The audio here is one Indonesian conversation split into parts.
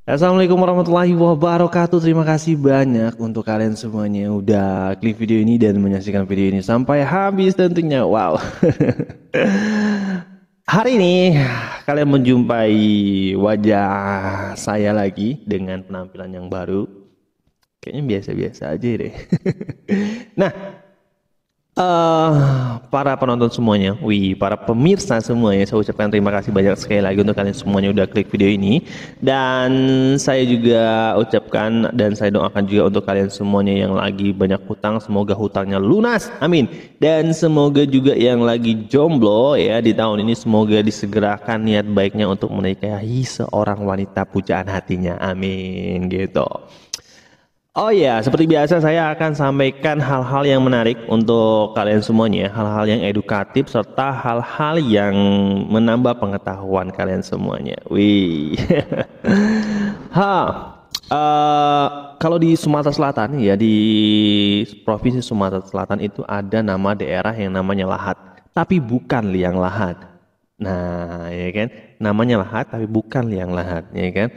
Assalamualaikum warahmatullahi wabarakatuh. Terima kasih banyak untuk kalian semuanya yang udah klik video ini dan menyaksikan video ini sampai habis tentunya. Wow. Hari ini kalian menjumpai wajah saya lagi dengan penampilan yang baru. Kayaknya biasa-biasa aja deh. Nah, para penonton semuanya, para pemirsa semuanya, saya ucapkan terima kasih banyak sekali lagi untuk kalian semuanya udah klik video ini. Dan saya juga ucapkan dan saya doakan juga untuk kalian semuanya yang lagi banyak hutang, semoga hutangnya lunas, amin. Dan semoga juga yang lagi jomblo ya di tahun ini, semoga disegerakan niat baiknya untuk menikahi seorang wanita pujaan hatinya, amin gitu. Oh ya, seperti biasa saya akan sampaikan hal-hal yang menarik untuk kalian semuanya, hal-hal yang edukatif serta hal-hal yang menambah pengetahuan kalian semuanya. Wih. Kalau di Sumatera Selatan ya, di Provinsi Sumatera Selatan itu ada nama daerah yang namanya Lahat, tapi bukan Liang Lahat. Nah, ya kan, namanya Lahat tapi bukan Liang Lahat, ya kan.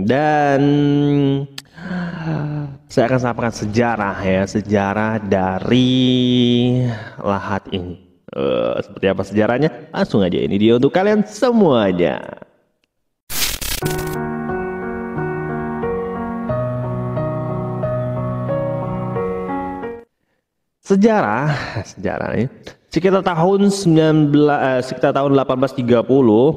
Dan saya akan sampaikan sejarah ya, sejarah dari Lahat ini. Seperti apa sejarahnya? Langsung aja, ini dia untuk kalian semuanya. Sejarah ini. Sekitar tahun 1830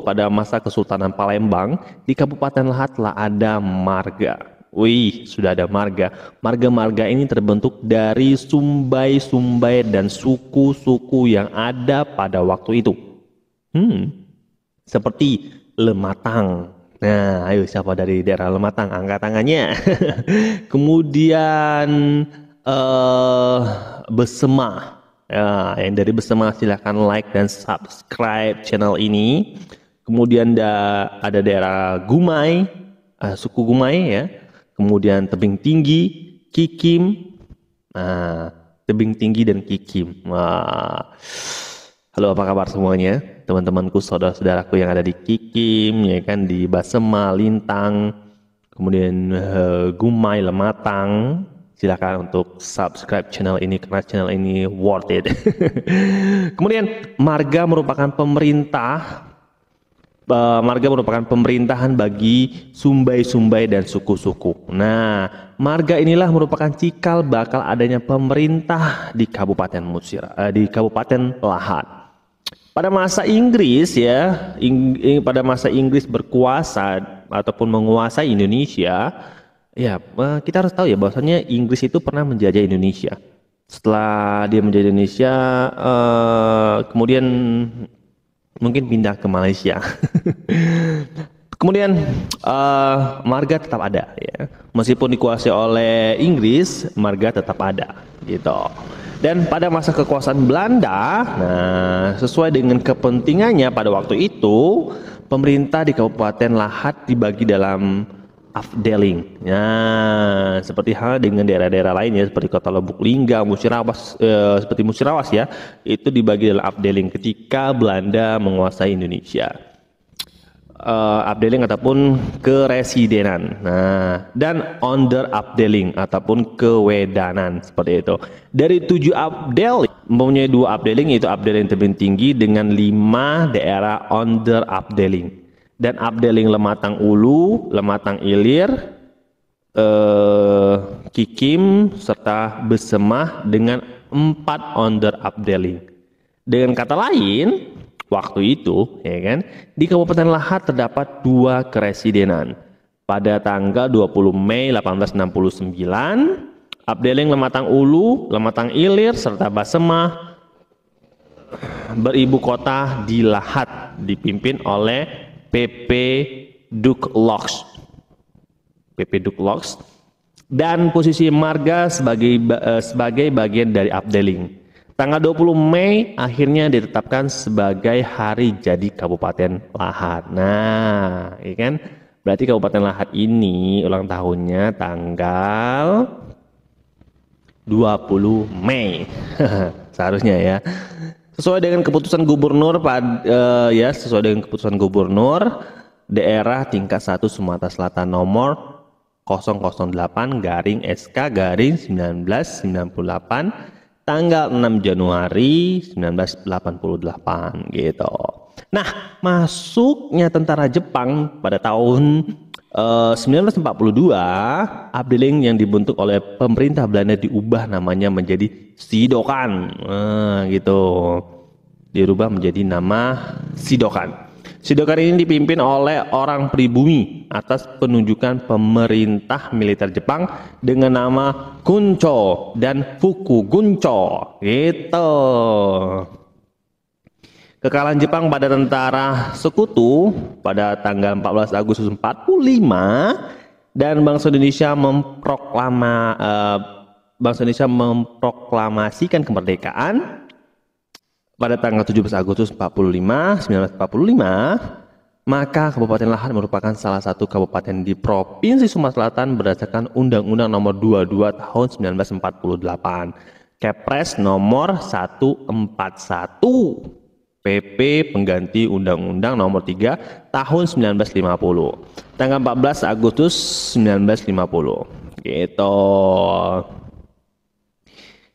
pada masa Kesultanan Palembang di Kabupaten Lahat telah ada marga. Wih, sudah ada marga. Marga-marga ini terbentuk dari sumbai-sumbai dan suku-suku yang ada pada waktu itu. Seperti Lematang. Nah, ayo siapa dari daerah Lematang? Angkat tangannya. Kemudian Besema. Ya, yang dari Besema silahkan like dan subscribe channel ini. Kemudian ada daerah Gumai, suku Gumai ya. Kemudian Tebing Tinggi, Kikim. Nah, Tebing Tinggi dan Kikim. Wah. Halo, apa kabar semuanya? Teman-temanku, saudara-saudaraku yang ada di Kikim, ya kan, di Basema, Lintang, kemudian Gumai, Lematang. Silakan untuk subscribe channel ini karena channel ini worth it. Kemudian marga merupakan pemerintahan bagi sumbai-sumbai dan suku-suku. Nah, marga inilah merupakan cikal bakal adanya pemerintah di Kabupaten Lahat. Pada masa Inggris ya, pada masa Inggris berkuasa ataupun menguasai Indonesia, ya kita harus tahu ya bahwasanya Inggris itu pernah menjajah Indonesia. Setelah dia menjajah Indonesia, kemudian mungkin pindah ke Malaysia. Kemudian marga tetap ada ya. Meskipun dikuasai oleh Inggris, marga tetap ada gitu. Dan pada masa kekuasaan Belanda, nah sesuai dengan kepentingannya pada waktu itu, pemerintah di Kabupaten Lahat dibagi dalam afdeling. Nah, seperti hal dengan daerah-daerah lainnya seperti Kota Lubuk Linggau, Musirawas, seperti Musirawas ya, itu dibagi dalam afdeling ketika Belanda menguasai Indonesia. Afdeling ataupun keresidenan. Nah, dan onderafdeling ataupun kewedanan seperti itu. Dari 7 afdeling mempunyai 2 afdeling, yaitu afdeling Tebing Tinggi dengan 5 daerah onderafdeling. Dan afdeling Lematang Ulu, Lematang Ilir, Kikim serta Besemah dengan 4 onderafdeling. Dengan kata lain, waktu itu, ya kan, di Kabupaten Lahat terdapat 2 keresidenan. Pada tanggal 20 Mei 1869, afdeling Lematang Ulu, Lematang Ilir, serta Basemah beribu kota di Lahat, dipimpin oleh PP Dukloks. Dan posisi marga sebagai bagian dari afdeling. Tanggal 20 Mei akhirnya ditetapkan sebagai hari jadi Kabupaten Lahat. Nah, ya kan? Berarti Kabupaten Lahat ini ulang tahunnya tanggal 20 Mei. Seharusnya ya. Sesuai dengan keputusan gubernur daerah tingkat 1 Sumatera Selatan nomor 008-SK-1998 tanggal 6 Januari 1988 gitu. Nah, masuknya tentara Jepang pada tahun 1942, Afdeling yang dibentuk oleh pemerintah Belanda diubah namanya menjadi Sidokan, gitu. Dirubah menjadi nama Sidokan. Sidokan ini dipimpin oleh orang pribumi atas penunjukan pemerintah militer Jepang dengan nama Kuncho dan Fukuguncho, gitu. Kekalahan Jepang pada tentara sekutu pada tanggal 14 Agustus 45 dan bangsa Indonesia memproklamasikan kemerdekaan pada tanggal 17 Agustus 1945, maka Kabupaten Lahat merupakan salah satu kabupaten di Provinsi Sumatera Selatan berdasarkan Undang-Undang Nomor 22 Tahun 1948, Kepres Nomor 141, PP pengganti Undang-Undang Nomor 3 Tahun 1950, tanggal 14 Agustus 1950, gitu.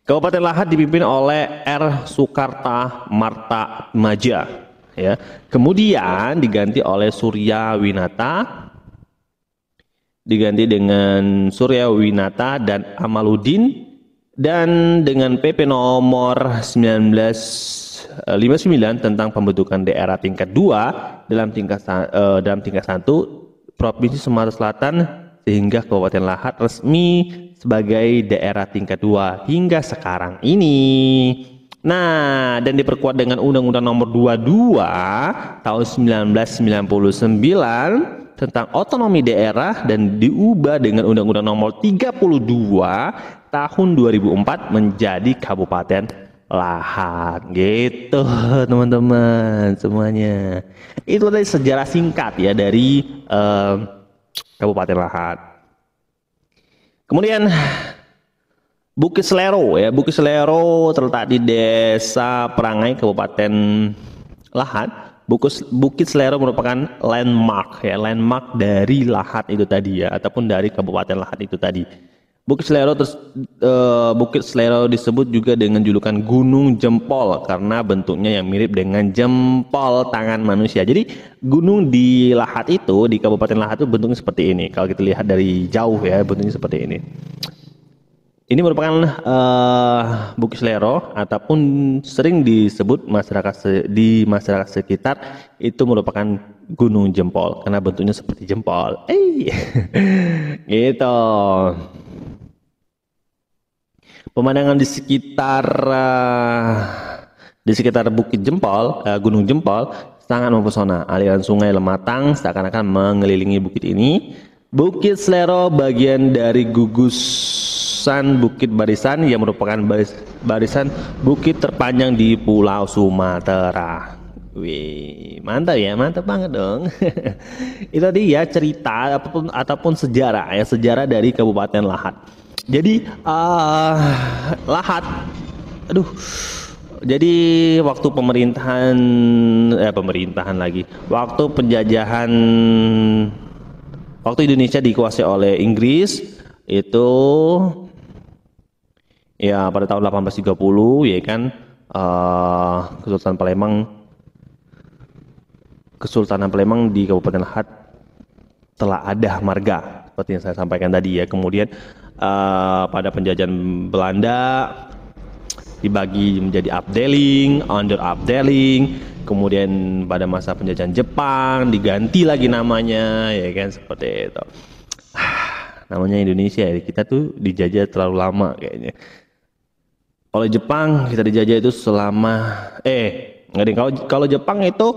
Kabupaten Lahat dipimpin oleh R. Sukarta Marta Maja, ya. Kemudian diganti oleh Surya Winata, diganti dengan Surya Winata dan Amaluddin, dan dengan PP nomor 1959 tentang pembentukan daerah tingkat 2 dalam tingkat 1 Provinsi Sumatera Selatan, sehingga Kabupaten Lahat resmi sebagai daerah tingkat 2 hingga sekarang ini. Nah, dan diperkuat dengan Undang-Undang Nomor 22 Tahun 1999 tentang otonomi daerah dan diubah dengan Undang-Undang Nomor 32 Tahun 2004 menjadi Kabupaten Lahat, gitu teman-teman semuanya. Itu tadi sejarah singkat ya dari Kabupaten Lahat. Kemudian Bukit Selero ya, Bukit Selero terletak di Desa Perangai, Kabupaten Lahat. Bukit Selero merupakan landmark ya, landmark dari Lahat itu tadi ya, ataupun dari Kabupaten Lahat itu tadi. Bukit Selero disebut juga dengan julukan Gunung Jempol karena bentuknya yang mirip dengan jempol tangan manusia. Jadi gunung di Lahat itu, di Kabupaten Lahat itu bentuknya seperti ini. Kalau kita lihat dari jauh ya, bentuknya seperti ini. Ini merupakan Bukit Selero ataupun sering disebut di masyarakat sekitar itu merupakan Gunung Jempol karena bentuknya seperti jempol. Gitu. Pemandangan di sekitar Bukit Jempol, Gunung Jempol sangat mempesona. Aliran sungai Lematang seakan-akan mengelilingi bukit ini. Bukit Selero bagian dari gugusan Bukit Barisan yang merupakan barisan bukit terpanjang di Pulau Sumatera. Wih, mantap ya, mantap banget dong. Itu dia cerita ataupun sejarah ya, sejarah dari Kabupaten Lahat. Jadi Lahat, jadi waktu waktu penjajahan, waktu Indonesia dikuasai oleh Inggris itu ya pada tahun 1830 ya kan, Kesultanan Palembang di Kabupaten Lahat telah ada marga seperti yang saya sampaikan tadi ya. Kemudian pada penjajahan Belanda dibagi menjadi Afdeling, under Afdeling. Kemudian pada masa penjajahan Jepang diganti lagi namanya ya kan, seperti itu. Namanya Indonesia ya, kita tuh dijajah terlalu lama kayaknya. Oleh Jepang kita dijajah itu selama kalau Jepang itu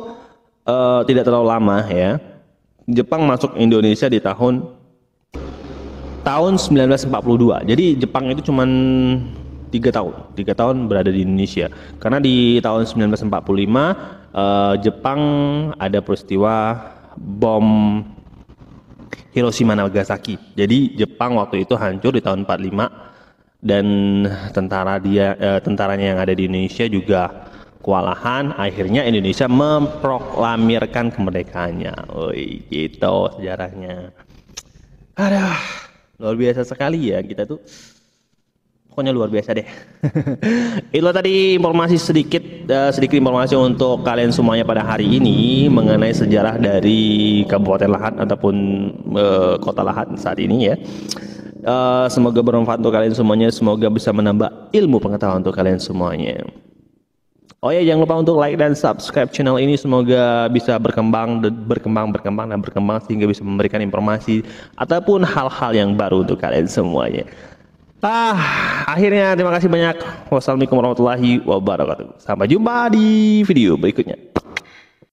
tidak terlalu lama ya. Jepang masuk Indonesia di tahun 1942. Jadi Jepang itu cuma 3 tahun berada di Indonesia. Karena di tahun 1945 Jepang ada peristiwa bom Hiroshima Nagasaki. Jadi Jepang waktu itu hancur di tahun 45 dan tentaranya yang ada di Indonesia juga kewalahan, akhirnya Indonesia memproklamirkan kemerdekaannya. Woi, gitu sejarahnya. Aduh, luar biasa sekali ya kita tuh. Pokoknya luar biasa deh. Itu tadi informasi sedikit informasi untuk kalian semuanya pada hari ini mengenai sejarah dari Kabupaten Lahat ataupun Kota Lahat saat ini ya. Semoga bermanfaat untuk kalian semuanya. Semoga bisa menambah ilmu pengetahuan untuk kalian semuanya. Oh ya, jangan lupa untuk like dan subscribe channel ini. Semoga bisa berkembang sehingga bisa memberikan informasi ataupun hal-hal yang baru untuk kalian semuanya. Akhirnya terima kasih banyak. Wassalamualaikum warahmatullahi wabarakatuh. Sampai jumpa di video berikutnya.